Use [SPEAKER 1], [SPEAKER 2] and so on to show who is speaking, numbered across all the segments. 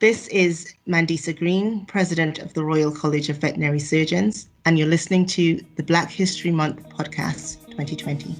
[SPEAKER 1] This is Mandisa Green, President of the Royal College of Veterinary Surgeons, and you're listening to the Black History Month podcast 2020.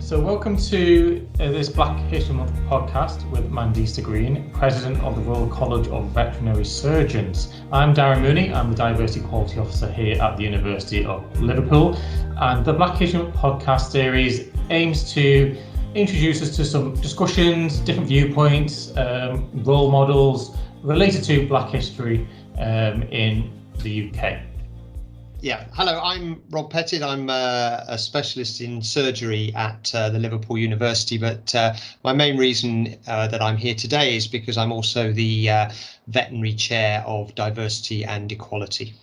[SPEAKER 2] So welcome to this Black History Month podcast with Mandisa Green, President of the Royal College of Veterinary Surgeons. I'm Darren Mooney, I'm the Diversity Quality Officer here at the University of Liverpool, and the Black History Month podcast series aims to introduce us to some discussions, different viewpoints, role models related to Black history in the UK.
[SPEAKER 3] Yeah, hello, I'm Rob Pettit. I'm a specialist in surgery at the Liverpool University, but my main reason that I'm here today is because I'm also the veterinary chair of diversity and equality.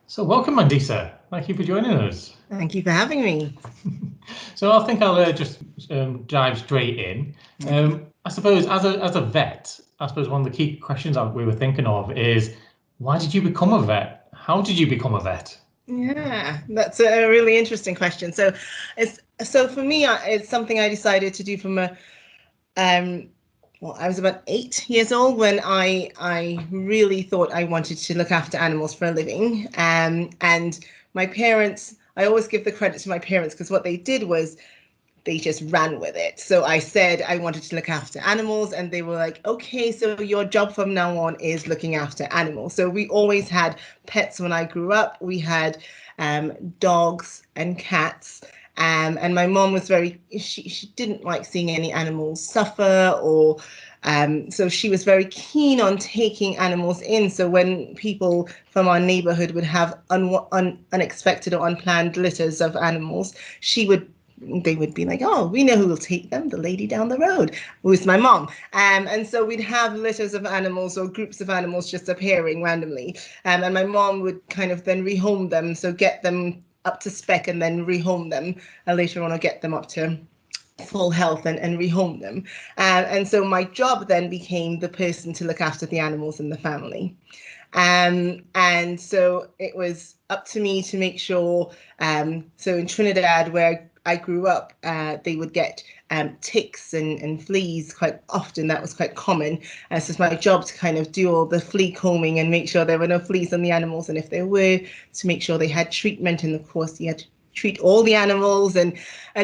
[SPEAKER 2] So welcome, Mandisa. Thank you for joining us.
[SPEAKER 1] Thank you for having me.
[SPEAKER 2] So I think I'll just dive straight in. I suppose as a vet, I suppose one of the key questions we were thinking of is, why did you become a vet? How did you become a vet?
[SPEAKER 1] Yeah, that's a really interesting question. So for me, it's something I decided to do from I was about 8 years old when I really thought I wanted to look after animals for a living. And my parents, I always give the credit to my parents because what they did was they just ran with it. So I said I wanted to look after animals and they were like, okay, so your job from now on is looking after animals. So we always had pets when I grew up. We had dogs and cats. And my mom was she didn't like seeing any animals suffer or so she was very keen on taking animals in. So when people from our neighborhood would have unexpected or unplanned litters of animals, they would be like, oh, we know who will take them, the lady down the road, who's my mom. And so we'd have litters of animals or groups of animals just appearing randomly. And my mom would kind of then rehome them, so get them up to spec and then rehome them later on, or get them up to full health and rehome them. And so my job then became the person to look after the animals in the family. And so it was up to me to make sure, so in Trinidad, where I grew up, they would get ticks and fleas quite often. That was quite common. So it's my job to kind of do all the flea combing and make sure there were no fleas on the animals. And if there were, to make sure they had treatment. And of course, you had to treat all the animals. And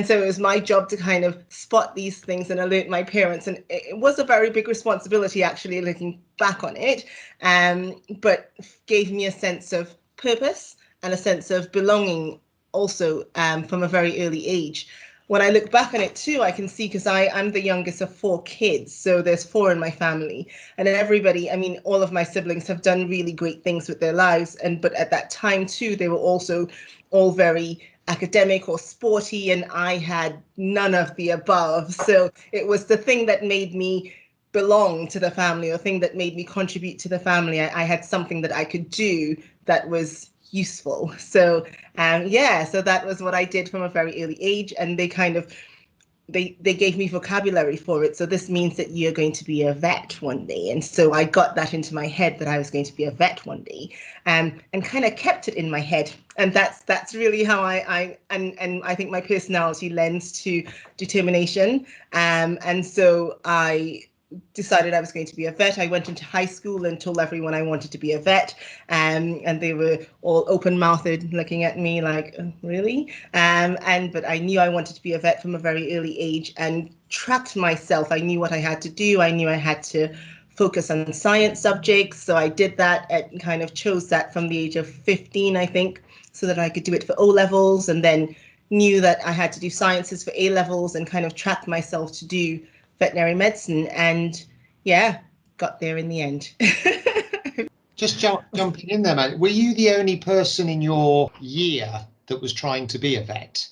[SPEAKER 1] so it was my job to kind of spot these things and alert my parents. And it was a very big responsibility, actually, looking back on it, but gave me a sense of purpose and a sense of belonging also from a very early age. When I look back on it too, I can see, because I'm the youngest of 4 kids, so there's 4 in my family, and everybody, I mean, all of my siblings have done really great things with their lives, but at that time too, they were also all very academic or sporty, and I had none of the above. So it was the thing that made me belong to the family, or thing that made me contribute to the family. I had something that I could do that was useful. So so that was what I did from a very early age, and they gave me vocabulary for it. So this means that you're going to be a vet one day. And so I got that into my head, that I was going to be a vet one day, and kind of kept it in my head. And that's really how I think my personality lends to determination. And so I decided I was going to be a vet. I went into high school and told everyone I wanted to be a vet, and they were all open-mouthed looking at me like, really? But I knew I wanted to be a vet from a very early age, and tracked myself. I knew what I had to do. I knew I had to focus on science subjects, so I did that and kind of chose that from the age of 15, I think, so that I could do it for O-levels, and then knew that I had to do sciences for A-levels, and kind of tracked myself to do veterinary medicine, and got there in the end.
[SPEAKER 3] Just jumping in there, man. Were you the only person in your year that was trying to be a vet?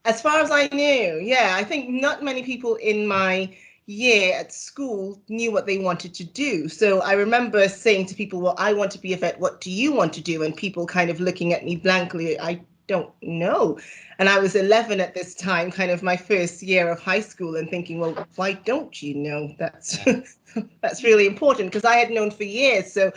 [SPEAKER 1] As far as I knew, I think not many people in my year at school knew what they wanted to do. So I remember saying to people, well, I want to be a vet. What do you want to do? And people kind of looking at me blankly. I don't know. And I was 11 at this time, kind of my first year of high school, and thinking, well, why don't you know? That's that's really important, because I had known for years. So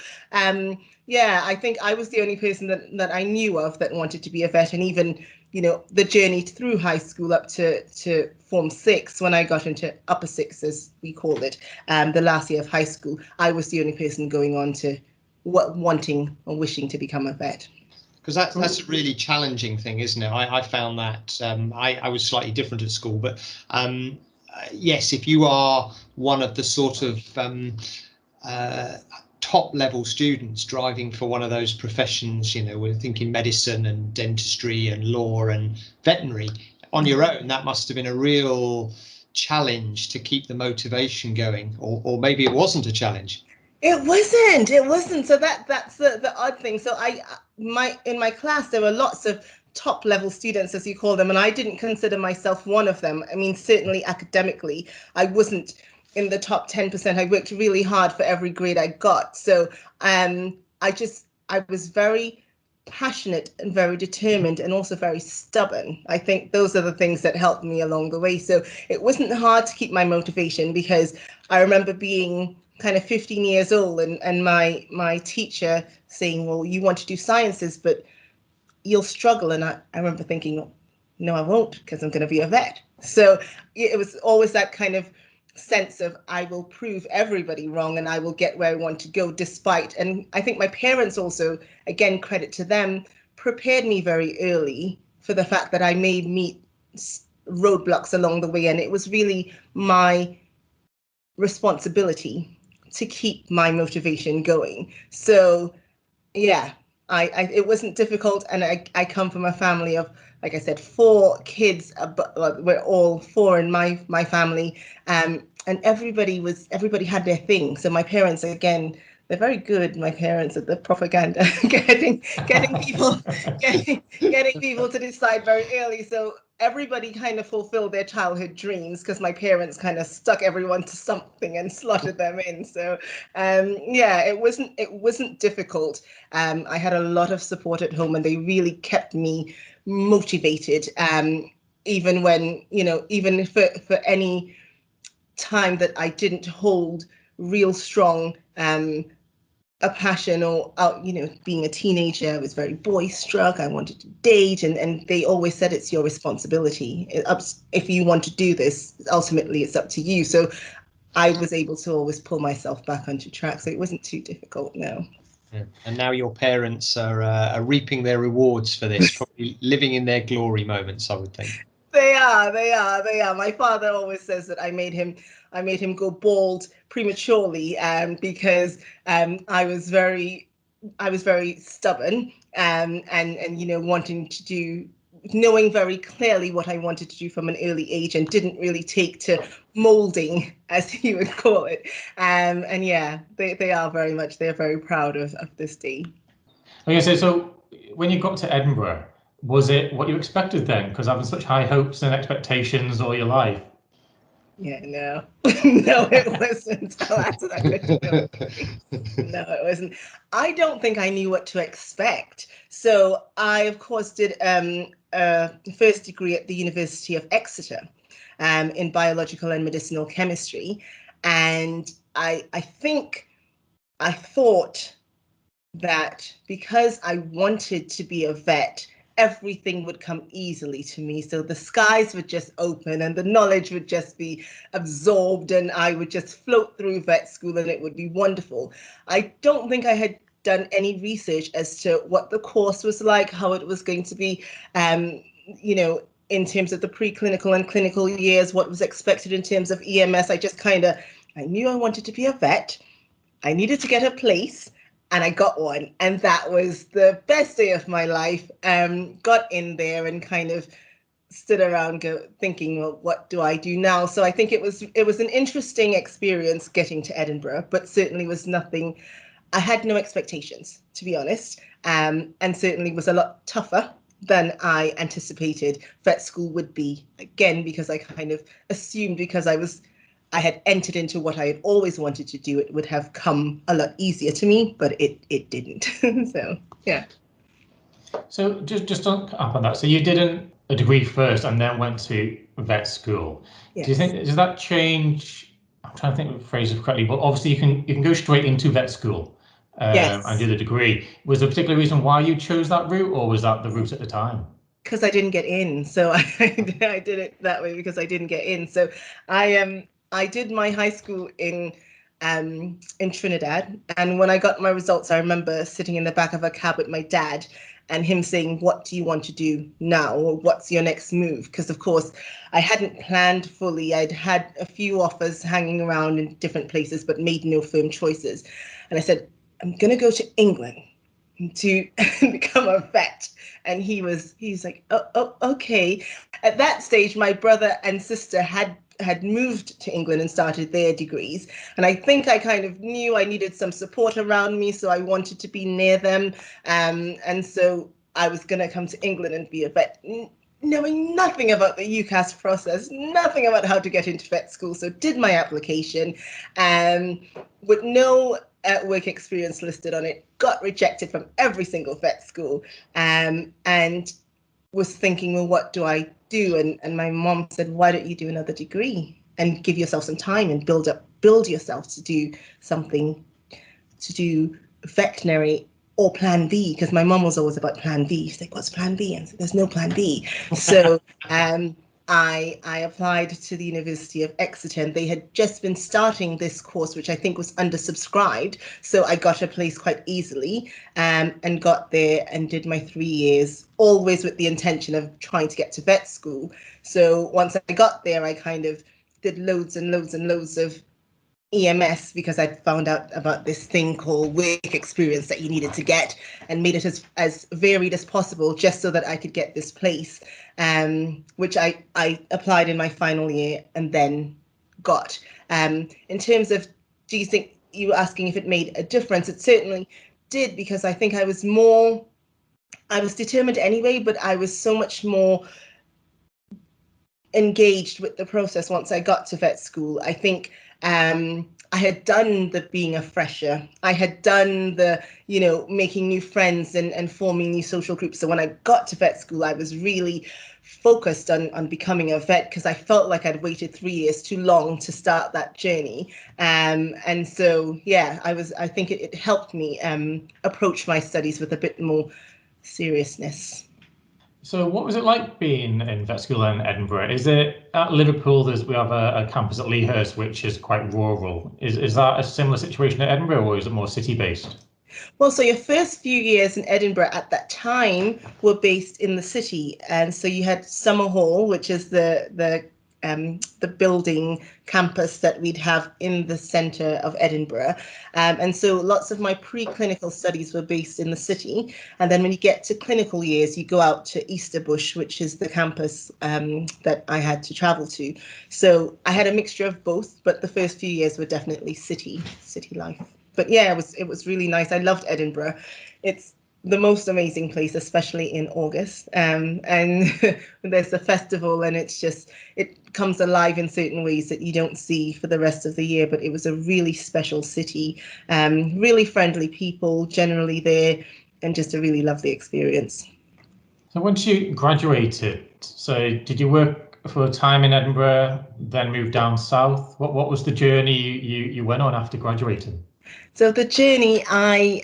[SPEAKER 1] yeah, I think I was the only person that I knew of that wanted to be a vet. And even, you know, the journey through high school up to Form 6, when I got into upper six, as we called it, the last year of high school, I was the only person going on to wanting or wishing to become a vet.
[SPEAKER 3] Because that's a really challenging thing, isn't it? I found that I was slightly different at school, but yes, if you are one of the sort of top level students driving for one of those professions, you know, we're thinking medicine and dentistry and law and veterinary on your own, that must have been a real challenge to keep the motivation going, or maybe it wasn't a challenge.
[SPEAKER 1] It wasn't. So that's the odd thing. So in my class, there were lots of top level students, as you call them, and I didn't consider myself one of them. I mean, certainly academically, I wasn't in the top 10%. I worked really hard for every grade I got. So I was very passionate and very determined, and also very stubborn. I think those are the things that helped me along the way. So it wasn't hard to keep my motivation, because I remember being kind of 15 years old, and my teacher saying, well, you want to do sciences, but you'll struggle. And I remember thinking, well, no, I won't, because I'm going to be a vet. So it was always that kind of sense of, I will prove everybody wrong, and I will get where I want to go, despite. And I think my parents also, again, credit to them, prepared me very early for the fact that I may meet roadblocks along the way. And it was really my responsibility to keep my motivation going. So yeah, it wasn't difficult. And I come from a family of, like I said, 4 kids, but we're all 4 in my family, and everybody had their thing. So my parents, again, they're very good, my parents, at the propaganda, getting people to decide very early. So everybody kind of fulfilled their childhood dreams, because my parents kind of stuck everyone to something and slotted them in. So yeah, it wasn't difficult. I had a lot of support at home, and they really kept me motivated, even when, you know, even for any time that I didn't hold real strong a passion, or you know, being a teenager, I was very boy-struck. I wanted to date, and they always said, it's your responsibility. If you want to do this, ultimately it's up to you. So I was able to always pull myself back onto track. So it wasn't too difficult, no.
[SPEAKER 3] Yeah. And now your parents are reaping their rewards for this, probably living in their glory moments, I would think.
[SPEAKER 1] They are. My father always says that I made him go bald prematurely, because I was very stubborn, and you know, knowing very clearly what I wanted to do from an early age, and didn't really take to molding, as he would call it. And yeah, they're very proud of this day.
[SPEAKER 2] Okay, so when you got to Edinburgh, was it what you expected then? Because having such high hopes and expectations all your life.
[SPEAKER 1] Yeah, no, no, it wasn't. I'll answer that question. No, it wasn't. I don't think I knew what to expect. So I, of course, did a first degree at the University of Exeter in biological and medicinal chemistry. And I think I thought that because I wanted to be a vet, everything would come easily to me. So the skies would just open, and the knowledge would just be absorbed, and I would just float through vet school, and it would be wonderful. I don't think I had done any research as to what the course was like, how it was going to be, you know, in terms of the preclinical and clinical years, what was expected in terms of EMS. I knew I wanted to be a vet. I needed to get a place, and I got one, and that was the best day of my life. Got in there and kind of stood around thinking, well, what do I do now? So I think it was an interesting experience getting to Edinburgh, but certainly was nothing. I had no expectations, to be honest, and certainly was a lot tougher than I anticipated vet school would be, again, because I kind of assumed, because I had entered into what I had always wanted to do, it would have come a lot easier to me, but it didn't. So, yeah.
[SPEAKER 2] So just up on that. So you did a degree first and then went to vet school.
[SPEAKER 1] Yes.
[SPEAKER 2] Do you think, does that change? I'm trying to think of the phrase correctly, but obviously you can go straight into vet school and do the degree. Was there a particular reason why you chose that route, or was that the route at the time?
[SPEAKER 1] Because I didn't get in, so I did it that way because I didn't get in. So I did my high school in Trinidad, and when I got my results, I remember sitting in the back of a cab with my dad, and him saying, "What do you want to do now? Or what's your next move?" Because of course, I hadn't planned fully. I'd had a few offers hanging around in different places, but made no firm choices. And I said, "I'm gonna go to England to become a vet." And he's like, oh, okay. At that stage, my brother and sister had moved to England and started their degrees. And I think I kind of knew I needed some support around me, so I wanted to be near them. And so I was going to come to England and be a vet, knowing nothing about the UCAS process, nothing about how to get into vet school. So did my application with no work experience listed on it, got rejected from every single vet school, and was thinking, well, what do I do? And my mom said, why don't you do another degree and give yourself some time and build yourself to do something, to do veterinary or plan B, because my mom was always about plan B. She's like, what's plan B? And I said, there's no plan B. So I applied to the University of Exeter, and they had just been starting this course, which I think was undersubscribed. So I got a place quite easily, and got there and did my 3 years, always with the intention of trying to get to vet school. So once I got there, I kind of did loads and loads and loads of EMS, because I found out about this thing called work experience that you needed to get, and made it as varied as possible just so that I could get this place, which I applied in my final year and then got. In terms of, do you think, you were asking if it made a difference? It certainly did, because I think I was determined anyway, but I was so much more engaged with the process once I got to vet school. I think I had done the being a fresher. I had done the, making new friends and forming new social groups. So when I got to vet school, I was really focused on becoming a vet, because I felt like I'd waited 3 years too long to start that journey. And so, yeah, I think it helped me approach my studies with a bit more seriousness.
[SPEAKER 2] So what was it like being in vet school in Edinburgh? Is it at Liverpool, we have a campus at Lea Hurst, which is quite rural. Is that a similar situation at Edinburgh, or is it more city-based?
[SPEAKER 1] Well, so your first few years in Edinburgh at that time were based in the city. And so you had Summer Hall, which is the building campus that we'd have in the centre of Edinburgh. And so lots of my preclinical studies were based in the city. And then when you get to clinical years, you go out to Easterbush, which is the campus that I had to travel to. So I had a mixture of both, but the first few years were definitely city life. But yeah, it was really nice. I loved Edinburgh. It's the most amazing place, especially in August. And there's a festival, and it comes alive in certain ways that you don't see for the rest of the year. But it was a really special city, really friendly people generally there, and just a really lovely experience.
[SPEAKER 2] So once you graduated, so did you work for a time in Edinburgh, then move down south? What was the journey you went on after graduating?
[SPEAKER 1] So the journey, I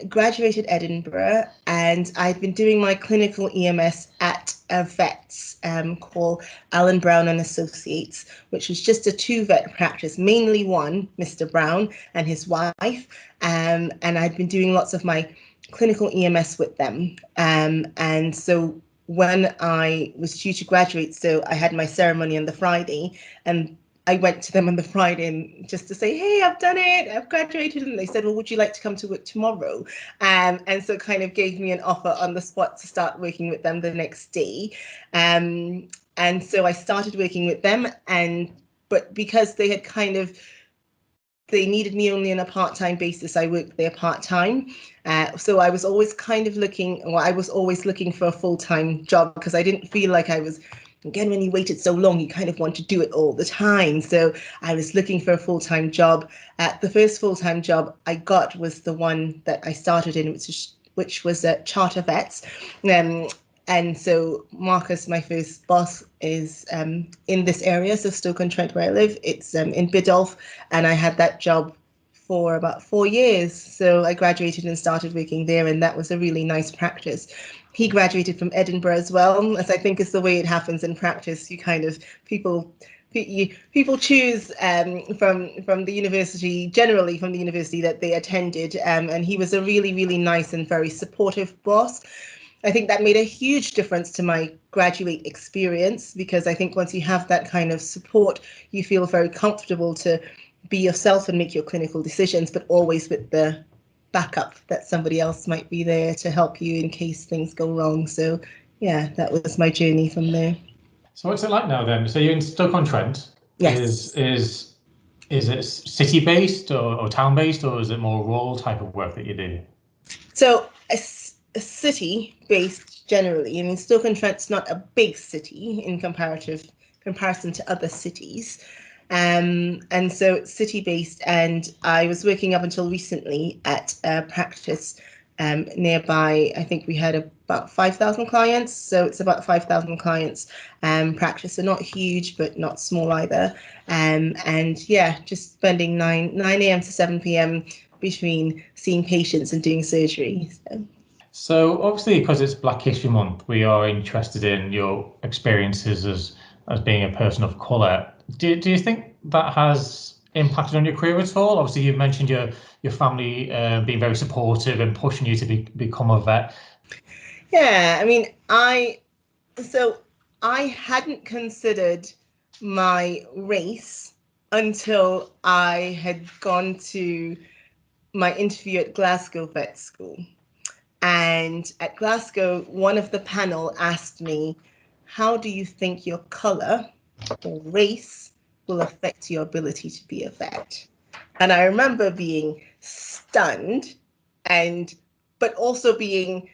[SPEAKER 1] graduated Edinburgh, and I'd been doing my clinical EMS at a vet's called Alan Brown and Associates, which was just a 2-vet practice, mainly one, Mr. Brown and his wife, and I'd been doing lots of my clinical EMS with them. And so when I was due to graduate, so I had my ceremony on the Friday, and I went to them on the Friday just to say, hey, I've done it, I've graduated. And they said, well, would you like to come to work tomorrow? And so kind of gave me an offer on the spot to start working with them the next day. And so I started working with them, but because they had they needed me only on a part-time basis, I worked there part-time. So I was always looking for a full-time job, because I didn't feel like I was, again, when you waited so long, you kind of want to do it all the time. So I was looking for a full-time job. The first full-time job I got was the one that I started in, which was at Charter Vets. And so Marcus, my first boss, is in this area, so Stoke-on-Trent where I live. It's in Biddulph, and I had that job for about 4 years. So I graduated and started working there, and that was a really nice practice. He graduated from Edinburgh as well, as I think is the way it happens in practice. You kind of people choose from the university, generally from the university that they attended, and he was a really, really nice and very supportive boss. I think that made a huge difference to my graduate experience, because I think once you have that kind of support, you feel very comfortable to be yourself and make your clinical decisions, but always with the backup that somebody else might be there to help you in case things go wrong. So yeah, that was my journey from there.
[SPEAKER 2] So what's it like now then? So you're in Stoke-on-Trent.
[SPEAKER 1] Yes.
[SPEAKER 2] Is it city-based or town-based, or is it more rural type of work that you do?
[SPEAKER 1] So a city-based generally. I mean, Stoke-on-Trent's not a big city in comparison to other cities. And so it's city-based, and I was working up until recently at a practice nearby. I think we had about 5,000 clients, so it's about 5,000 clients practice, so not huge but not small either. And yeah, just spending 9 a.m. to 7 p.m. between seeing patients and doing surgery.
[SPEAKER 2] So obviously, because it's Black History Month, we are interested in your experiences as being a person of colour. Do you think that has impacted on your career at all? Obviously, you mentioned your family being very supportive and pushing you to become a vet.
[SPEAKER 1] Yeah, I mean, I hadn't considered my race until I had gone to my interview at Glasgow Vet School. And at Glasgow, one of the panel asked me, how do you think your colour or race will affect your ability to be a vet? And I remember being stunned, but also being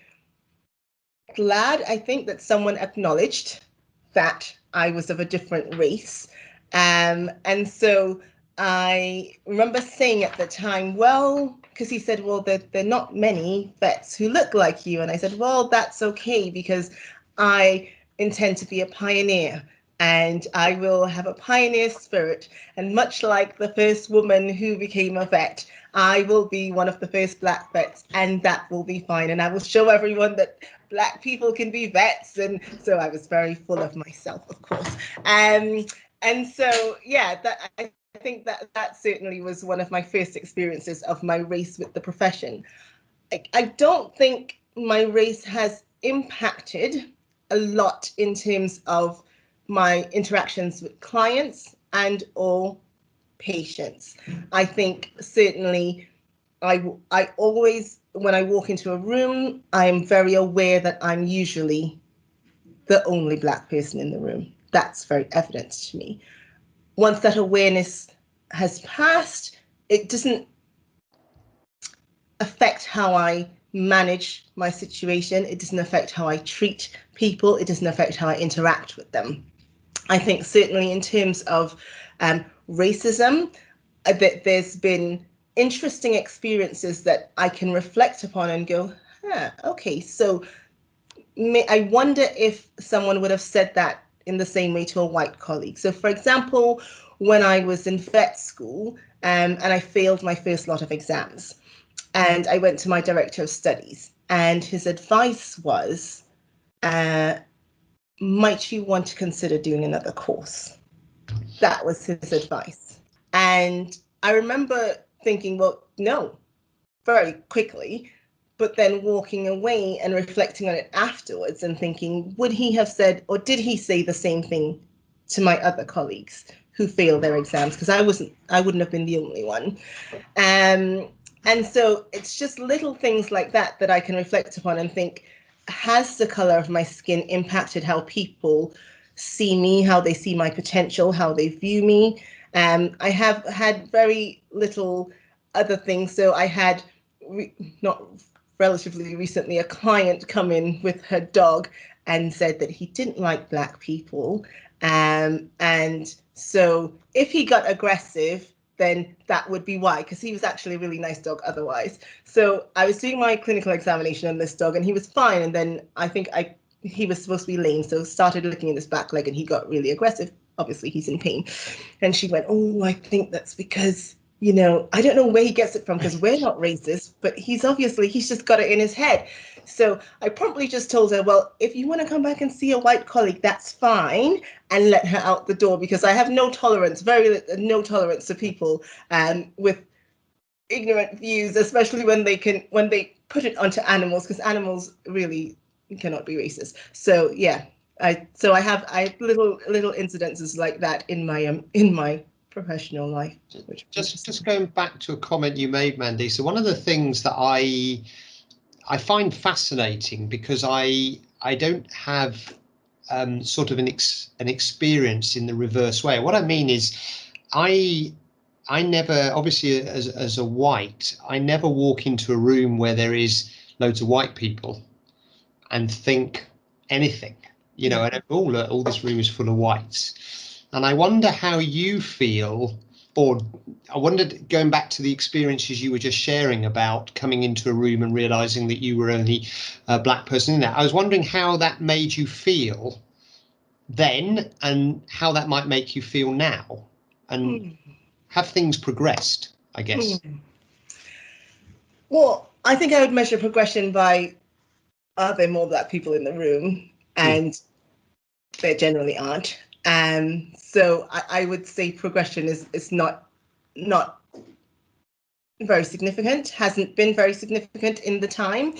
[SPEAKER 1] glad, I think, that someone acknowledged that I was of a different race. And so I remember saying at the time, well, because he said, well, there are not many vets who look like you. And I said, well, that's okay, because I intend to be a pioneer, and I will have a pioneer spirit. And much like the first woman who became a vet, I will be one of the first Black vets, and that will be fine. And I will show everyone that Black people can be vets. And so I was very full of myself, of course. And so, yeah, I think that certainly was one of my first experiences of my race with the profession. I don't think my race has impacted a lot in terms of my interactions with clients and or patients. I think certainly I always, when I walk into a room, I am very aware that I'm usually the only Black person in the room. That's very evident to me. Once that awareness has passed, it doesn't affect how I manage my situation. It doesn't affect how I treat people. It doesn't affect how I interact with them. I think certainly in terms of racism, that there's been interesting experiences that I can reflect upon and go, okay, so I wonder if someone would have said that in the same way to a white colleague. So for example, when I was in vet school and I failed my first lot of exams, and I went to my director of studies, and his advice was, might you want to consider doing another course? That was his advice. And I remember thinking, well, no, very quickly, but then walking away and reflecting on it afterwards and thinking, would he have said, or did he say the same thing to my other colleagues who failed their exams? Because I wouldn't have been the only one. And so it's just little things like that that I can reflect upon and think, has the color of my skin impacted how people see me, how they see my potential, how they view me? I have had very little other things. So I had not relatively recently a client come in with her dog and said that he didn't like Black people. And so if he got aggressive, then that would be why, because he was actually a really nice dog otherwise. So I was doing my clinical examination on this dog and he was fine. And then he was supposed to be lame. So started looking at his back leg and he got really aggressive. Obviously he's in pain. And she went, oh, I think that's because, I don't know where he gets it from because we're not racist, but he's just got it in his head. So I promptly just told her, well, if you want to come back and see a white colleague, that's fine, and let her out the door, because I have no tolerance to people with ignorant views, especially when they put it onto animals, because animals really cannot be racist. So yeah, I have little incidences like that in my professional life.
[SPEAKER 3] Just going back to a comment you made, Mandy. So one of the things that I find fascinating, because I don't have sort of an experience in the reverse way. What I mean is, I never, obviously as a white, I never walk into a room where there is loads of white people and think anything, and all this room is full of whites. And I wonder how you feel, or I wondered, going back to the experiences you were just sharing about coming into a room and realizing that you were only a black person in there. I was wondering how that made you feel then and how that might make you feel now, and have things progressed, I guess.
[SPEAKER 1] Well, I think I would measure progression by, are there more black people in the room? And there generally aren't. So I would say progression is not very significant, hasn't been very significant in the time.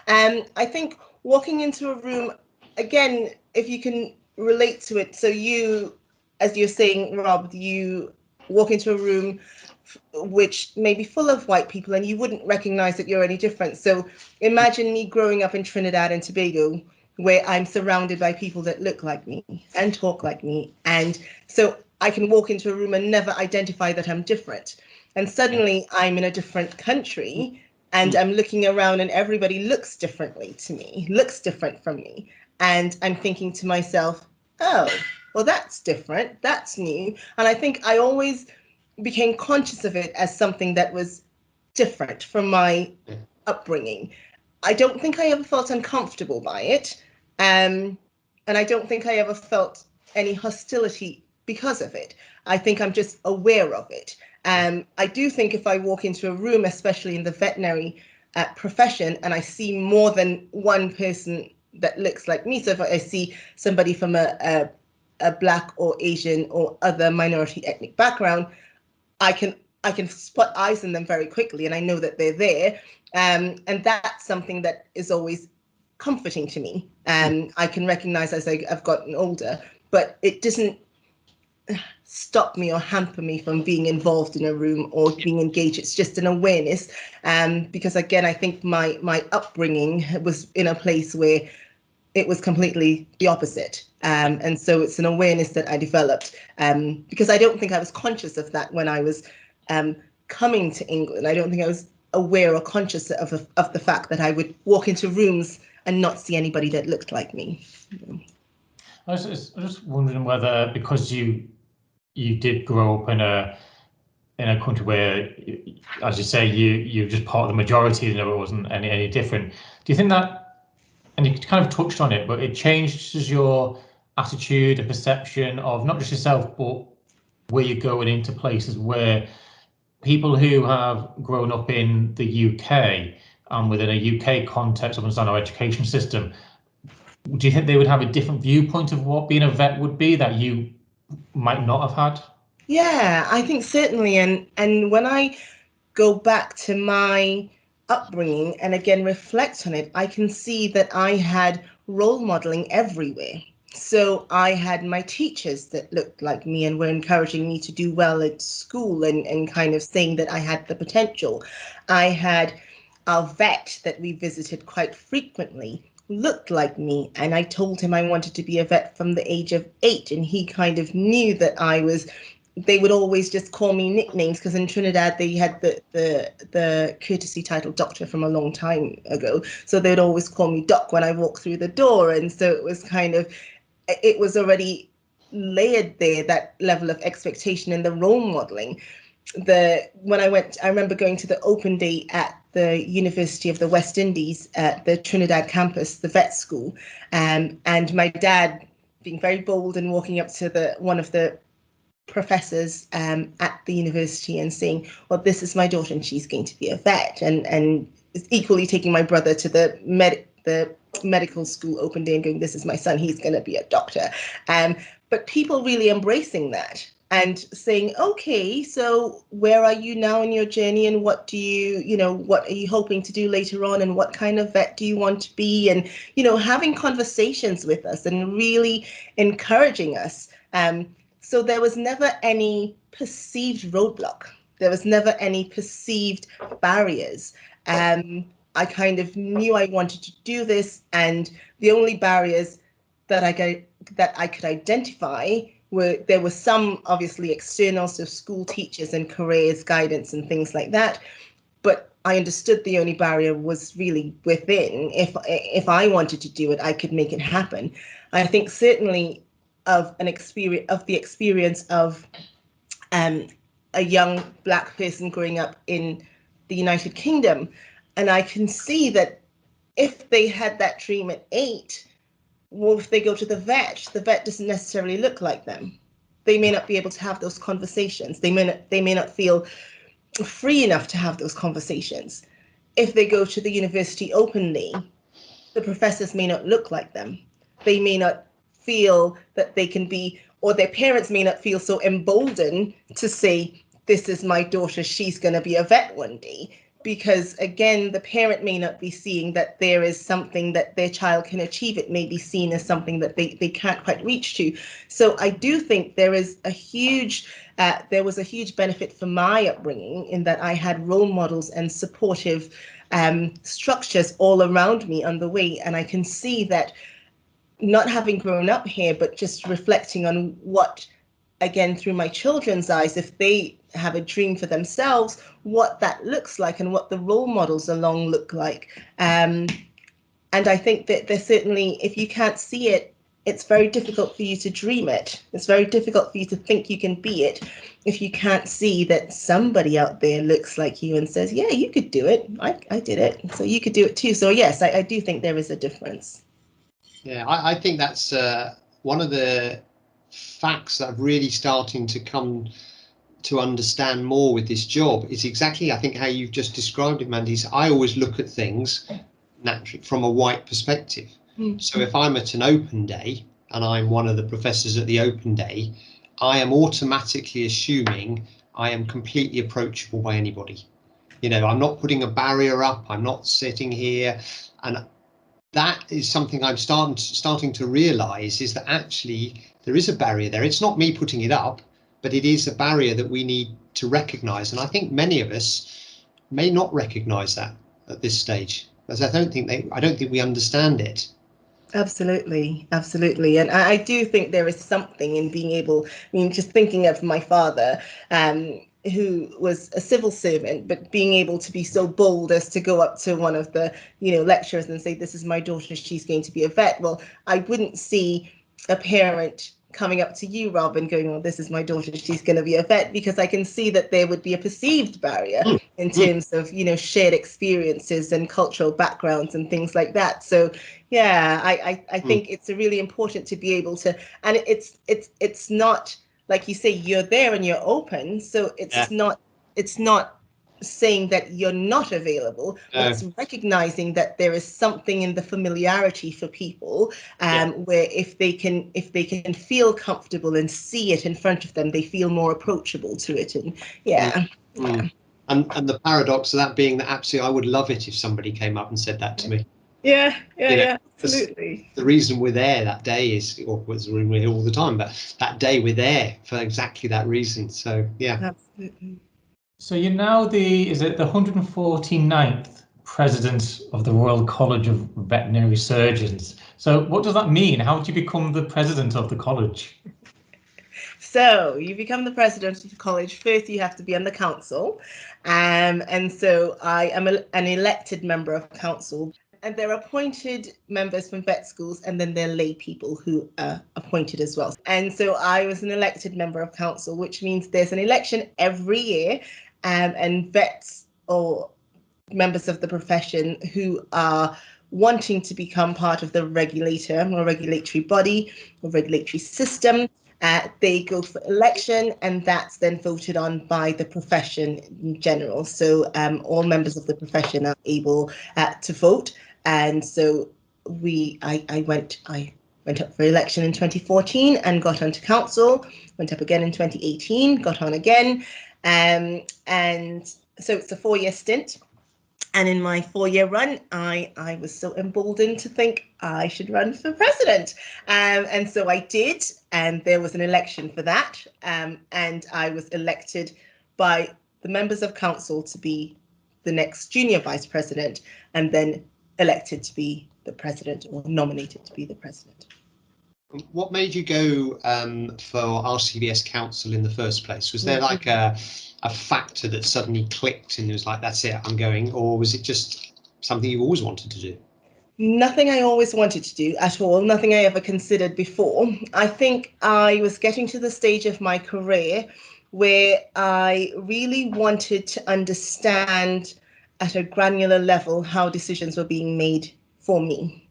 [SPEAKER 1] I think walking into a room, again, if you can relate to it, so you, as you're saying, Rob, you walk into a room which may be full of white people and you wouldn't recognize that you're any different. So imagine me growing up in Trinidad and Tobago, where I'm surrounded by people that look like me and talk like me. And so I can walk into a room and never identify that I'm different. And suddenly I'm in a different country and I'm looking around and everybody looks differently to me, looks different from me. And I'm thinking to myself, oh, well, that's different. That's new. And I think I always became conscious of it as something that was different from my upbringing. I don't think I ever felt uncomfortable by it. And I don't think I ever felt any hostility because of it. I think I'm just aware of it. I do think if I walk into a room, especially in the veterinary profession, and I see more than one person that looks like me, so if I see somebody from a Black or Asian or other minority ethnic background, I can spot eyes in them very quickly, and I know that they're there. And that's something that is always comforting to me. I can recognize as I've gotten older, but it doesn't stop me or hamper me from being involved in a room or being engaged. It's just an awareness. Because again, I think my upbringing was in a place where it was completely the opposite. And so it's an awareness that I developed, because I don't think I was conscious of that when I was coming to England. I don't think I was aware or conscious of the fact that I would walk into rooms and not see anybody that looked like me.
[SPEAKER 2] I was just wondering whether, because you did grow up in a country where, as you say, you're just part of the majority and it wasn't any different. Do you think that, and you kind of touched on it, but it changes your attitude and perception of not just yourself, but where you're going into places where people who have grown up in the UK and within a UK context of understand our education system, do you think they would have a different viewpoint of what being a vet would be that you might not have had?
[SPEAKER 1] Yeah, I think certainly. And when I go back to my upbringing and again reflect on it, I can see that I had role modeling everywhere. So I had my teachers that looked like me and were encouraging me to do well at school and kind of saying that I had the potential. I had our vet that we visited quite frequently looked like me, and I told him I wanted to be a vet from the age of 8, and he kind of knew that I was. They would always just call me nicknames because in Trinidad they had the courtesy title doctor from a long time ago, so they'd always call me Doc when I walked through the door, and so it was it was already layered there, that level of expectation and the role modeling. when I remember going to the open day at the University of the West Indies at the Trinidad campus, the vet school, and my dad being very bold and walking up to one of the professors at the university and saying, well, this is my daughter and she's going to be a vet, and equally taking my brother to the medical school open day and going, this is my son, he's going to be a doctor. But people really embracing that and saying, okay, so where are you now in your journey, and what are you hoping to do later on, and what kind of vet do you want to be, and having conversations with us and really encouraging us. So there was never any perceived roadblock. There was never any perceived barriers. I kind of knew I wanted to do this, and the only barriers that I could identify there were some obviously external, so school teachers and careers guidance and things like that. But I understood the only barrier was really within. If I wanted to do it, I could make it happen. I think certainly of the experience of a young Black person growing up in the United Kingdom, and I can see that if they had that dream at 8, well, if they go to the vet doesn't necessarily look like them. They may not be able to have those conversations. They may not feel free enough to have those conversations. If they go to the university openly, the professors may not look like them. They may not feel that they can be, or their parents may not feel so emboldened to say, this is my daughter, she's going to be a vet one day. Because again, the parent may not be seeing that there is something that their child can achieve. It may be seen as something that they can't quite reach to. So I do think there was a huge benefit for my upbringing in that I had role models and supportive structures all around me on the way. And I can see that, not having grown up here, but just reflecting on what, again, through my children's eyes, if they have a dream for themselves, what that looks like and what the role models along look like. And I think that there's certainly, if you can't see it, it's very difficult for you to dream it. It's very difficult for you to think you can be it if you can't see that somebody out there looks like you and says, yeah, you could do it. I did it. So you could do it too. So yes, I do think there is a difference.
[SPEAKER 3] Yeah, I think that's one of the facts that I'm really starting to come to understand more with this job is exactly, I think, how you've just described it, Mandy. So I always look at things naturally from a white perspective. So if I'm at an open day and I'm one of the professors at the open day, I am automatically assuming I am completely approachable by anybody. I'm not putting a barrier up. I'm not sitting here. And that is something I'm starting to realize, is that actually there is a barrier there. It's not me putting it up, but it is a barrier that we need to recognize. And I think many of us may not recognize that at this stage, because I don't think we understand it.
[SPEAKER 1] Absolutely. And I do think there is something in being able, just thinking of my father, who was a civil servant, but being able to be so bold as to go up to one of the, lecturers and say, this is my daughter, she's going to be a vet. Well, I wouldn't see a parent coming up to you, Rob, and going, well, this is my daughter, she's going to be a vet, because I can see that there would be a perceived barrier in terms of, shared experiences and cultural backgrounds and things like that. So, yeah, I think it's really important to be able to, and it's not, like you say, you're there and you're open. So it's not saying that you're not available, but it's recognizing that there is something in the familiarity for people, where if they can feel comfortable and see it in front of them, they feel more approachable to it. And
[SPEAKER 3] and the paradox of that being that absolutely I would love it if somebody came up and said that to me.
[SPEAKER 1] Yeah, absolutely.
[SPEAKER 3] The reason we're there that day is, or we're here all the time, but that day we're there for exactly that reason. So yeah.
[SPEAKER 1] Absolutely.
[SPEAKER 2] So you're now the 149th president of the Royal College of Veterinary Surgeons. So what does that mean? How do you become the president of the college?
[SPEAKER 1] So you become the president of the college. First, you have to be on the council. And so I am an elected member of council. and they're appointed members from vet schools, and then they're lay people who are appointed as well. And so I was an elected member of council, which means there's an election every year, and vets or members of the profession who are wanting to become part of the regulator or regulatory body or regulatory system, they go for election, and that's then voted on by the profession in general. So all members of the profession are able to vote. And so I went up for election in 2014 and got onto council, went up again in 2018, got on again. And so it's a 4-year stint. And in my 4-year run, I was so emboldened to think I should run for president. And so I did, and there was an election for that. And I was elected by the members of council to be the next junior vice president, and then elected to be the president, or nominated to be the president.
[SPEAKER 3] What made you go for RCVS council in the first place? Was there like a factor that suddenly clicked and it was like, that's it, I'm going? Or was it just something you always wanted to do?
[SPEAKER 1] Nothing I always wanted to do at all, nothing I ever considered before. I think I was getting to the stage of my career where I really wanted to understand at a granular level how decisions were being made for me.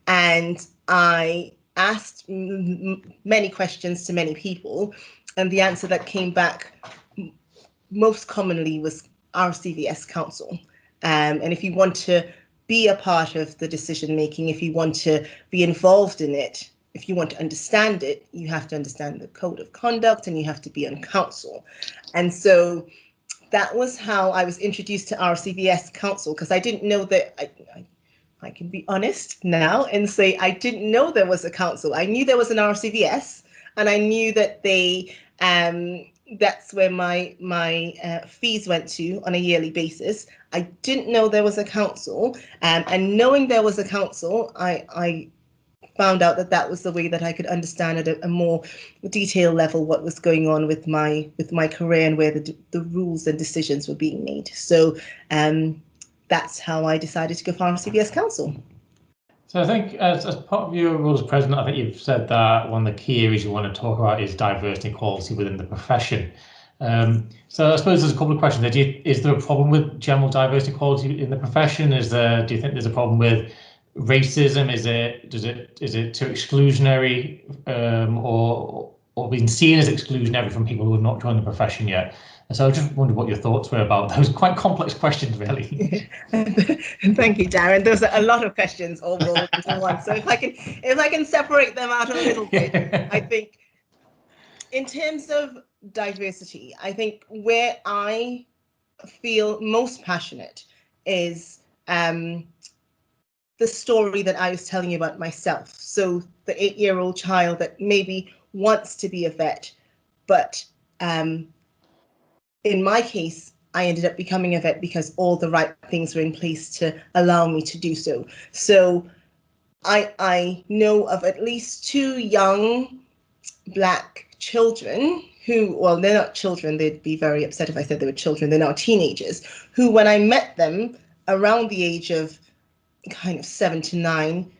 [SPEAKER 1] And I asked many questions to many people, and the answer that came back most commonly was RCVS council. And if you want to be a part of the decision making, if you want to be involved in it, if you want to understand it, you have to understand the code of conduct, and you have to be on council. And so that was how I was introduced to RCVS council, because I didn't know that. I can be honest now and say I didn't know there was a council. I knew there was an RCVS, and I knew that they that's where my fees went to on a yearly basis. I didn't know there was a council, and knowing there was a council, I found out that was the way that I could understand at a more detailed level what was going on with my career and where the rules and decisions were being made. So that's how I decided to go for RCVS council.
[SPEAKER 2] So I think as part of your role as president, I think you've said that one of the key areas you want to talk about is diversity and equality within the profession. So I suppose there's a couple of questions there. Is there a problem with general diversity and equality in the profession? Do you think there's a problem with racism? Is it too exclusionary, or being seen as exclusionary from people who have not joined the profession yet? And so I just wondered what your thoughts were about those quite complex questions, really.
[SPEAKER 1] Thank you, Darren. There's a lot of questions all rolled into one. So if I can separate them out a little bit, I think in terms of diversity, I think where I feel most passionate is the story that I was telling you about myself. So the 8-year-old child that maybe wants to be a vet, but in my case, I ended up becoming a vet because all the right things were in place to allow me to do so. So I know of at least 2 young Black children who, well, they're not children, they'd be very upset if I said they were children, they're now teenagers, who when I met them around the age of kind of 7 to 9,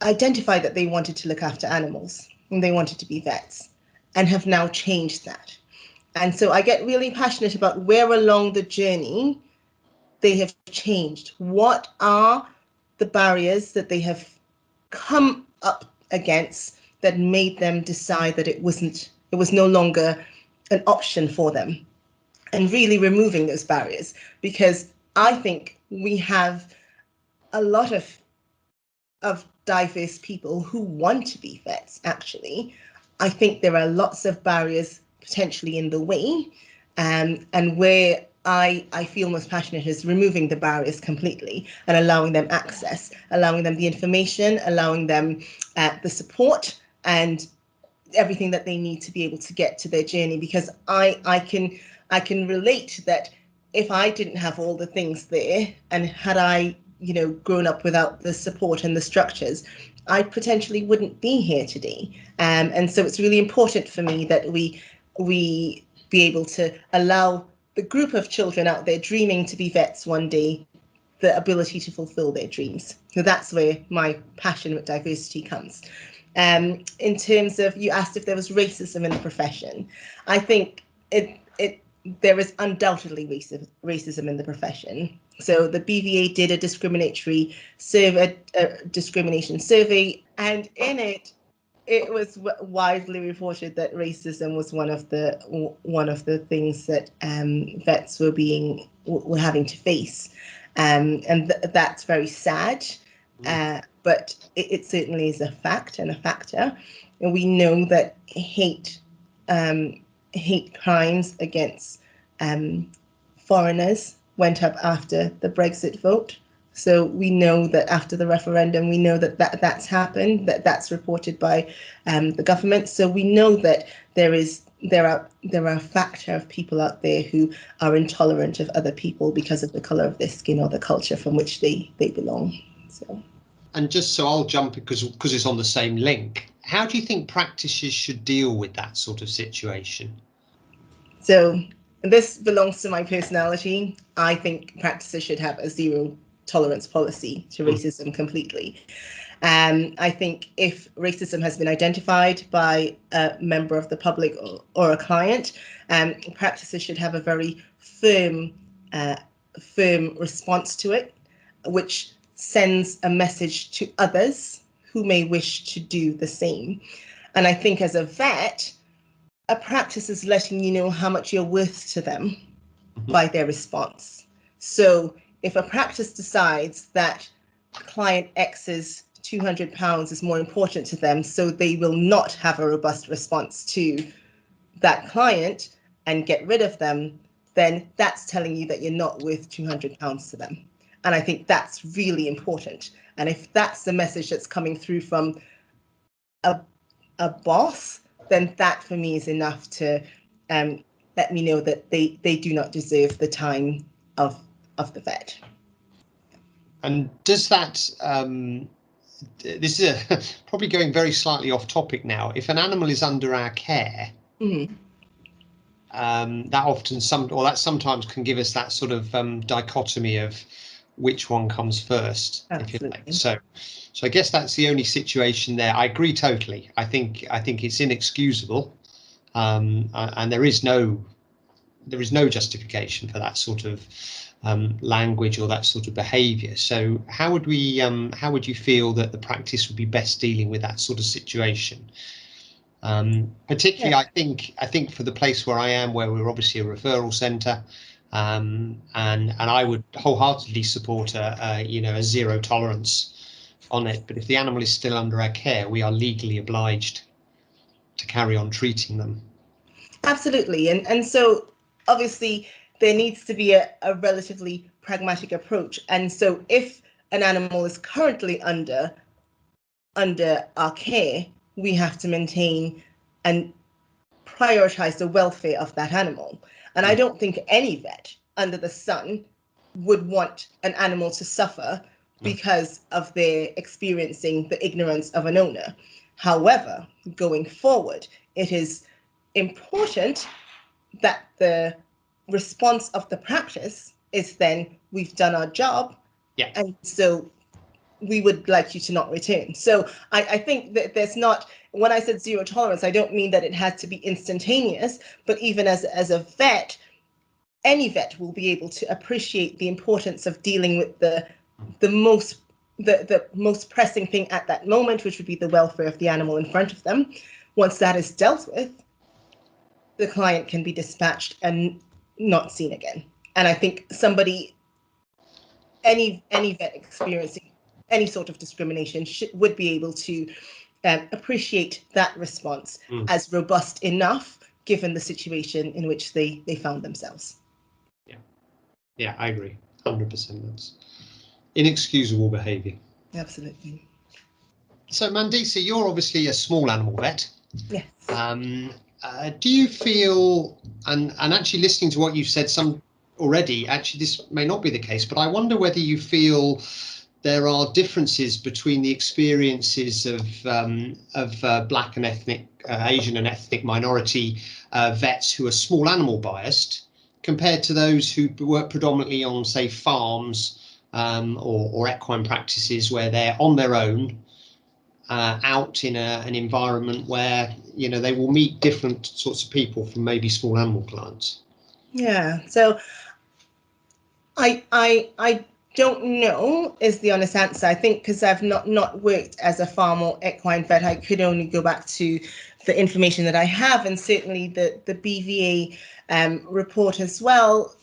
[SPEAKER 1] identified that they wanted to look after animals and they wanted to be vets, and have now changed that. And so I get really passionate about where along the journey they have changed. What are the barriers that they have come up against that made them decide that it was no longer an option for them, and really removing those barriers, because I think we have a lot of diverse people who want to be vets. Actually, I think there are lots of barriers potentially in the way, and where I feel most passionate is removing the barriers completely and allowing them access, allowing them the information, allowing them the support and everything that they need to be able to get to their journey. Because I can relate that if I didn't have all the things there, and had I grown up without the support and the structures, I potentially wouldn't be here today. And so it's really important for me that we be able to allow the group of children out there dreaming to be vets one day the ability to fulfill their dreams. So that's where my passion with diversity comes. In terms of, you asked if there was racism in the profession. I think there is undoubtedly racism in the profession. So the BVA did a discrimination survey, and in it was widely reported that racism was one of the things that vets were having to face, and that's very sad. But it certainly is a fact and a factor. And we know that hate crimes against foreigners went up after the Brexit vote. So we know that after the referendum, we know that's happened, that's reported by the government. So we know that there are a factor of people out there who are intolerant of other people because of the colour of their skin or the culture from which they belong. So. And
[SPEAKER 3] just so I'll jump because it's on the same link. How do you think practices should deal with that sort of situation?
[SPEAKER 1] So this belongs to my personality. I think practices should have a zero tolerance policy to racism completely. I think if racism has been identified by a member of the public or a client, practices should have a very firm response to it, which sends a message to others who may wish to do the same. And I think as a vet, a practice is letting you know how much you're worth to them by their response. So if a practice decides that client X's £200 is more important to them, so they will not have a robust response to that client and get rid of them, then that's telling you that you're not worth £200 to them. And I think that's really important. And if that's the message that's coming through from a boss, then that for me is enough to let me know that they do not deserve the time of the vet.
[SPEAKER 3] And does that, this is probably going very slightly off topic now. If an animal is under our care, that sometimes can give us that sort of dichotomy of which one comes first, if you like. So I guess that's the only situation there. I agree totally. I think it's inexcusable, and there is no justification for that sort of language or that sort of behaviour. So how would you feel that the practice would be best dealing with that sort of situation? Particularly, I think for the place where I am, where we're obviously a referral centre. And I would wholeheartedly support a zero tolerance on it. But if the animal is still under our care, we are legally obliged to carry on treating them. Absolutely. And so obviously there needs to be a relatively pragmatic approach. And so if an animal is currently under our care, we have to maintain and prioritize the welfare of that animal. And I don't think any vet under the sun would want an animal to suffer because of their experiencing the ignorance of an owner. However, going forward, it is important that the response of the practice is then, we've done our job, and so we would like you to not return. So I think that there's not, when I said zero tolerance, I don't mean that it has to be instantaneous, but even as a vet, any vet will be able to appreciate the importance of dealing with the most pressing thing at that moment, which would be the welfare of the animal in front of them. Once that is dealt with, the client can be dispatched and not seen again. And I think any vet experiencing any sort of discrimination would be able to appreciate that response as robust enough, given the situation in which they found themselves. Yeah, I agree, 100%. That's inexcusable behaviour. Absolutely. So Mandisa, you're obviously a small animal vet. Yes. Do you feel, and actually listening to what you've said already, actually this may not be the case, but I wonder whether you feel there are differences between the experiences of Black and Asian and ethnic minority vets who are small animal biased compared to those who work predominantly on, say, farms or equine practices where they're on their own, out in an environment where, you know, they will meet different sorts of people from maybe small animal clients?
[SPEAKER 1] Yeah, so I don't know is the honest answer. I think because I've not worked as a farm or equine vet, I could only go back to the information that I have, and certainly the BVA report as well,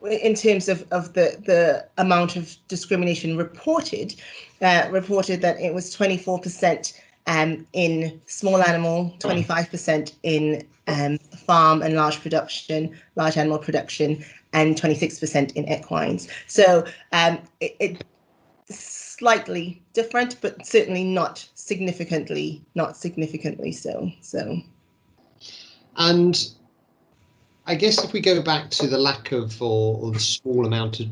[SPEAKER 1] in terms of the amount of discrimination reported that it was 24% in small animal, 25% in farm and large animal production, and 26% in equines. So it slightly different, but certainly not significantly so.
[SPEAKER 3] And I guess if we go back to the lack of or the small amount of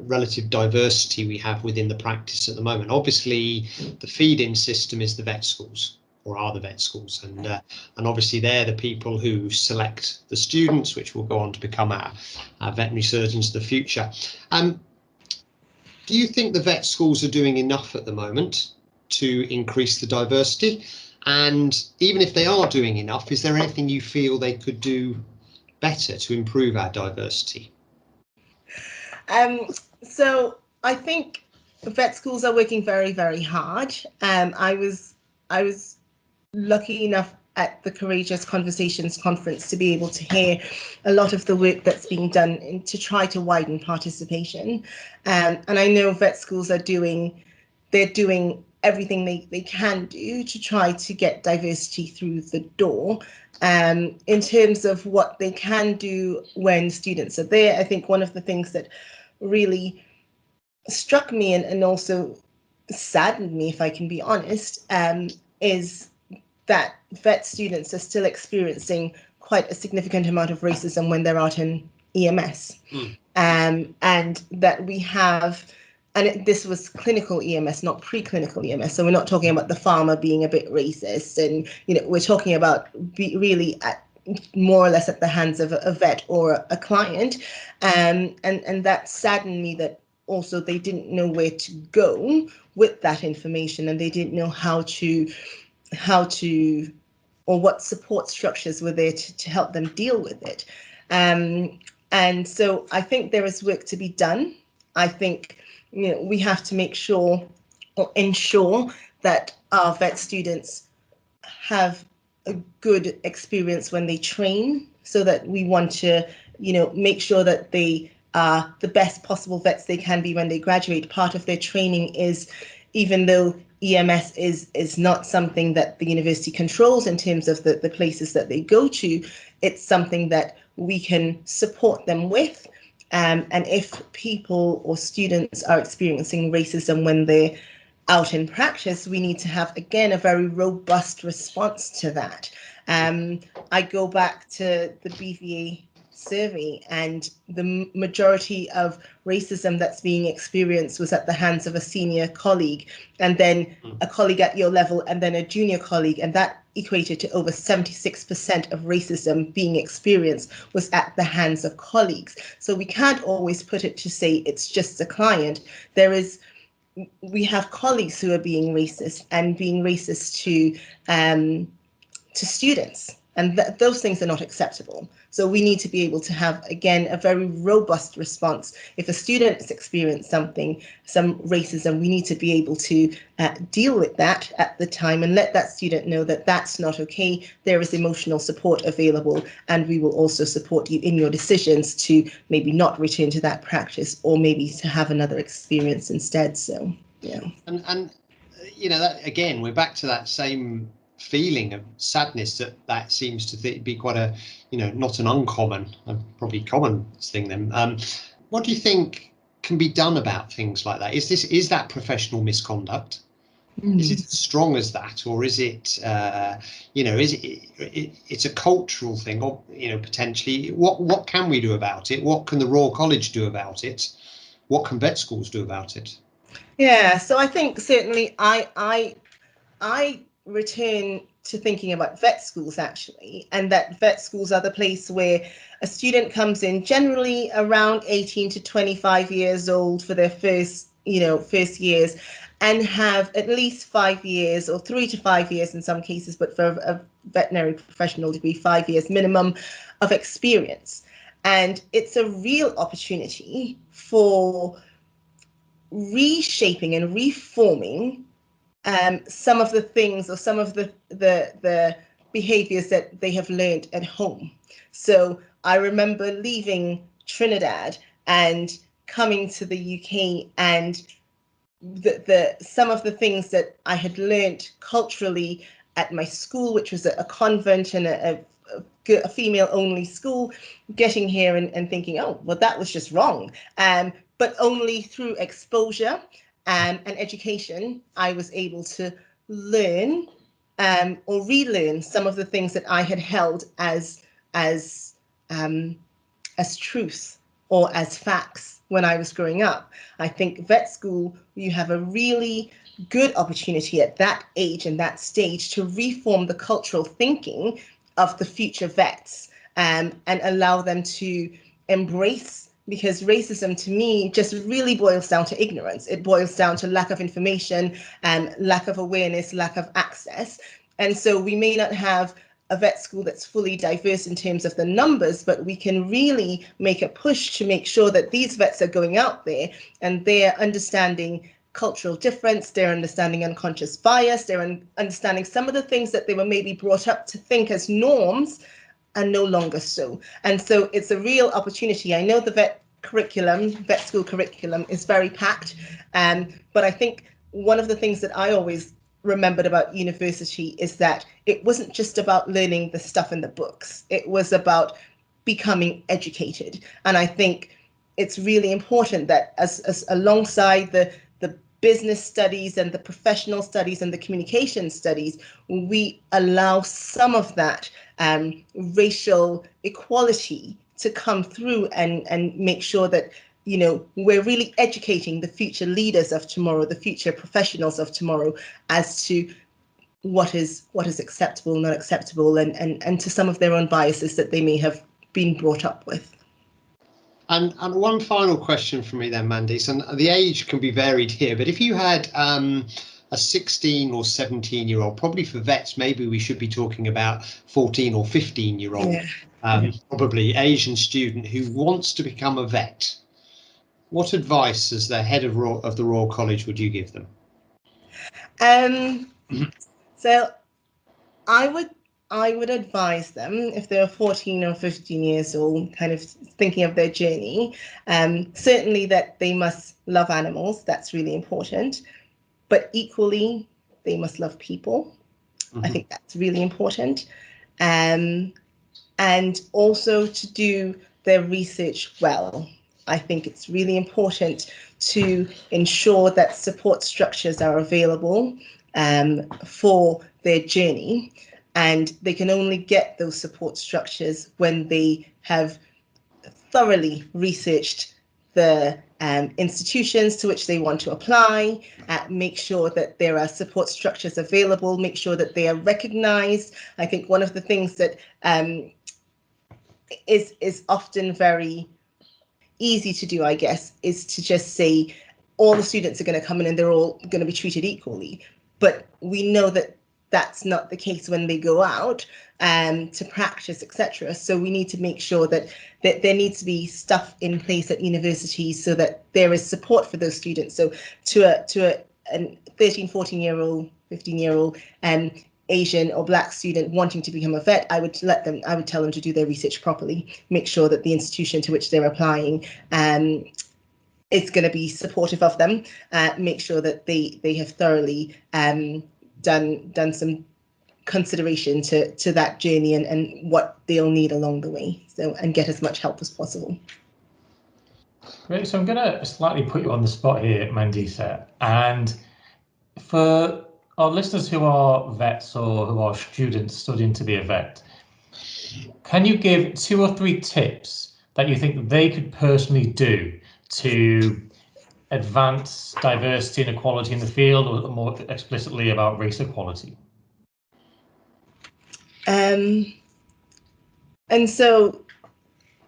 [SPEAKER 3] relative diversity we have within the practice at the moment, obviously the feed-in system is the vet schools, or are the vet schools, and obviously they're the people who select the students, which will go on to become our veterinary surgeons of the future. Do you think the vet schools are doing enough at the moment to increase the diversity? And even if they are doing enough, is there anything you feel they could do better to improve our diversity?
[SPEAKER 1] So I think vet schools are working very, very hard. I was lucky enough at the Courageous Conversations conference to be able to hear a lot of the work that's being done to try to widen participation. And I know vet schools are doing everything they can do to try to get diversity through the door. In terms of what they can do when students are there, I think one of the things that really struck me and also saddened me, if I can be honest, is that vet students are still experiencing quite a significant amount of racism when they're out in EMS. And that we have, and this was clinical EMS, not preclinical EMS. So we're not talking about the farmer being a bit racist, and we're talking about really more or less at the hands of a vet or a client, and that saddened me that also they didn't know where to go with that information, and they didn't know how to or what support structures were there to help them deal with it. And so I think there is work to be done. I think we have to make sure or ensure that our vet students have a good experience when they train, so that we want to make sure that they are the best possible vets they can be when they graduate. Part of their training is, even though EMS is not something that the university controls in terms of the places that they go to, it's something that we can support them with. And if people or students are experiencing racism when they're out in practice, we need to have, again, a very robust response to that. I go back to the BVA survey, and the majority of racism that's being experienced was at the hands of a senior colleague, and then a colleague at your level, and then a junior colleague, and that equated to over 76% of racism being experienced was at the hands of colleagues. So we can't always put it to say it's just a client. We have colleagues who are being racist, and being racist to students, and those things are not acceptable. So we need to be able to have, again, a very robust response. If a student has experienced some racism, we need to be able to deal with that at the time and let that student know that that's not okay. There is emotional support available, and we will also support you in your decisions to maybe not return to that practice, or maybe to have another experience instead. So, yeah.
[SPEAKER 3] And that, again, we're back to that same feeling of sadness that seems to be quite a not an uncommon, probably common thing then. What do you think can be done about things like that? Is that professional misconduct? Is it as strong as that, or is it it's a cultural thing, or potentially what can we do about it? What can the Royal College do about it? What can vet schools do about it?
[SPEAKER 1] Yeah, so I think certainly I return to thinking about vet schools, actually, and that vet schools are the place where a student comes in generally around 18 to 25 years old for their first years, and have at least 5 years, or 3 to 5 years in some cases, but for a veterinary professional degree, 5 years minimum of experience. And it's a real opportunity for reshaping and reforming some of the things, or some of the behaviors that they have learned at home. So I remember leaving Trinidad and coming to the UK, and some of the things that I had learned culturally at my school, which was a convent and a female-only school, getting here and thinking, oh, well, that was just wrong. But only through exposure and education, I was able to learn or relearn some of the things that I had held as truth or as facts when I was growing up. I think vet school, you have a really good opportunity at that age and that stage to reform the cultural thinking of the future vets, and allow them to embrace, because racism to me just really boils down to ignorance. It boils down to lack of information, lack of awareness, lack of access. And so we may not have a vet school that's fully diverse in terms of the numbers, but we can really make a push to make sure that these vets are going out there and they're understanding cultural difference, they're understanding unconscious bias, they're understanding some of the things that they were maybe brought up to think as norms are no longer so. And so it's a real opportunity. I know the vet school curriculum is very packed, but I think one of the things that I always remembered about university is that it wasn't just about learning the stuff in the books. It was about becoming educated. And I think it's really important that as alongside the business studies and the professional studies and the communication studies, we allow some of that racial equality to come through and make sure that we're really educating the future leaders of tomorrow, the future professionals of tomorrow, as to what is acceptable, not acceptable, and to some of their own biases that they may have been brought up with.
[SPEAKER 3] And one final question from me then, Mandis, and the age can be varied here, but if you had a 16 or 17-year-old, probably for vets, maybe we should be talking about 14 or 15-year-old, probably Asian student who wants to become a vet, what advice as the head of the Royal College would you give them?
[SPEAKER 1] So I would advise them, if they're 14 or 15 years old, kind of thinking of their journey, certainly that they must love animals. That's really important. But equally, they must love people. I think that's really important. And also to do their research well. I think it's really important to ensure that support structures are available for their journey. And they can only get those support structures when they have thoroughly researched the institutions to which they want to apply, make sure that there are support structures available, make sure that they are recognized. I think one of the things that is often very easy to do, I guess, is to just say all the students are going to come in and they're all going to be treated equally. But we know that that's not the case when they go out to practice, etc. So we need to make sure that there needs to be stuff in place at universities so that there is support for those students. So to a 13, 14-year-old, 15-year-old Asian or Black student wanting to become a vet, I would tell them to do their research properly, make sure that the institution to which they're applying is going to be supportive of them, make sure that they have thoroughly done some consideration to that journey and what they'll need along the way, so and get as much help as possible.
[SPEAKER 2] Great. So I'm going to slightly put you on the spot here, Mandisa, and for our listeners who are vets or who are students studying to be a vet, can you give 2 or 3 tips that you think they could personally do to advance diversity and equality in the field, or more explicitly about race equality?
[SPEAKER 1] And so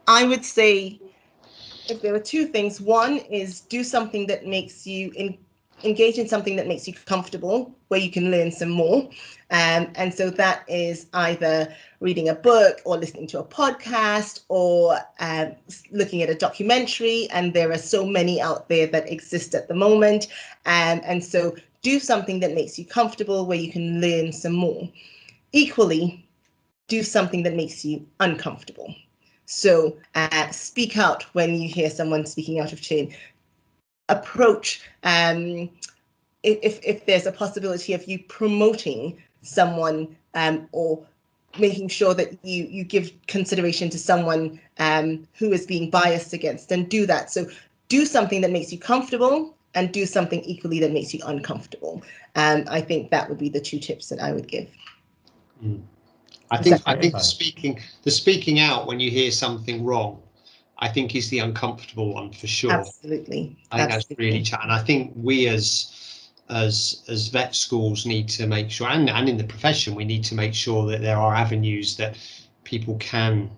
[SPEAKER 1] I would say, if there were two things, one is do something that makes you engage in something that makes you comfortable, where you can learn some more. And so that is either reading a book or listening to a podcast or looking at a documentary. And there are so many out there that exist at the moment. And so do something that makes you comfortable, where you can learn some more. Equally, do something that makes you uncomfortable. So speak out when you hear someone speaking out of turn. Approach, if there's a possibility of you promoting someone or making sure that you give consideration to someone who is being biased against, then do that. So do something that makes you comfortable and do something equally that makes you uncomfortable. I think that would be the two tips that I would give.
[SPEAKER 3] I think the speaking out when you hear something wrong, I think is the uncomfortable one for sure.
[SPEAKER 1] Absolutely.
[SPEAKER 3] I think that's really and I think we as vet schools need to make sure, and in the profession, we need to make sure that there are avenues that people can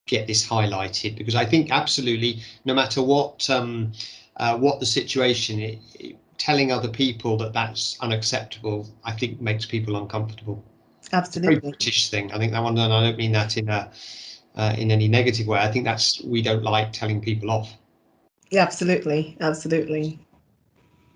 [SPEAKER 3] get this highlighted, because I think absolutely, no matter what the situation, telling other people that that's unacceptable, I think makes people uncomfortable.
[SPEAKER 1] Absolutely.
[SPEAKER 3] It's a very British thing. I think that one, and I don't mean that in any negative way. I think that's, we don't like telling people off.
[SPEAKER 1] Yeah, absolutely. Absolutely.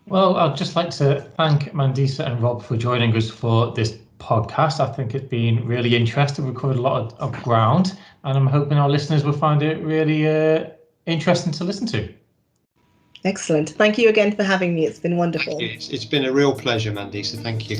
[SPEAKER 2] Well, I'd just like to thank Mandisa and Rob for joining us for this podcast. I think it's been really interesting. We've covered a lot of ground, and I'm hoping our listeners will find it really interesting to listen to.
[SPEAKER 1] Excellent. Thank you again for having me. It's been wonderful.
[SPEAKER 3] It's been a real pleasure, Mandisa. Thank you.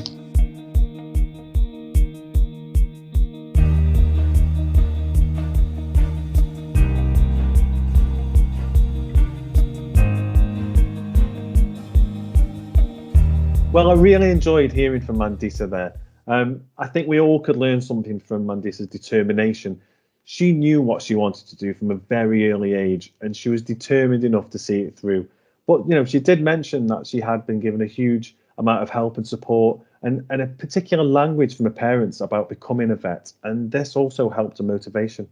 [SPEAKER 4] Well, I really enjoyed hearing from Mandisa there. I think we all could learn something from Mandisa's determination. She knew what she wanted to do from a very early age, and she was determined enough to see it through. But, you know, she did mention that she had been given a huge amount of help and support and a particular language from her parents about becoming a vet. And this also helped her motivation.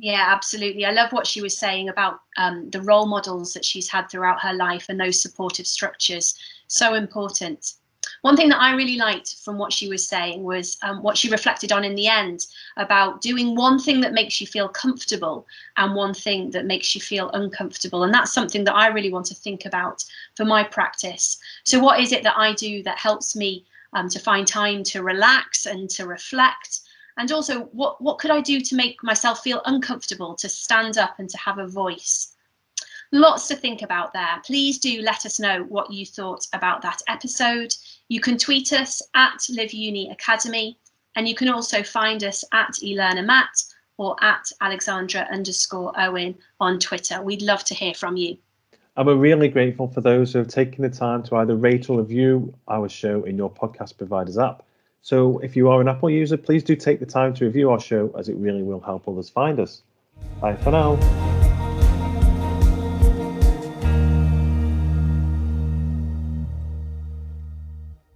[SPEAKER 5] Yeah, absolutely. I love what she was saying about the role models that she's had throughout her life and those supportive structures. So important. One thing that I really liked from what she was saying was what she reflected on in the end about doing one thing that makes you feel comfortable and one thing that makes you feel uncomfortable. And that's something that I really want to think about for my practice. So what is it that I do that helps me to find time to relax and to reflect? And also, what could I do to make myself feel uncomfortable, to stand up and to have a voice? Lots to think about there. Please do let us know what you thought about that episode. You can tweet us at LiveUni Academy, and you can also find us at eLearnerMatt or at Alexandra_Owen on Twitter. We'd love to hear from you.
[SPEAKER 4] And we're really grateful for those who have taken the time to either rate or review our show in your podcast provider's app. So if you are an Apple user, please do take the time to review our show, as it really will help others find us. Bye for now.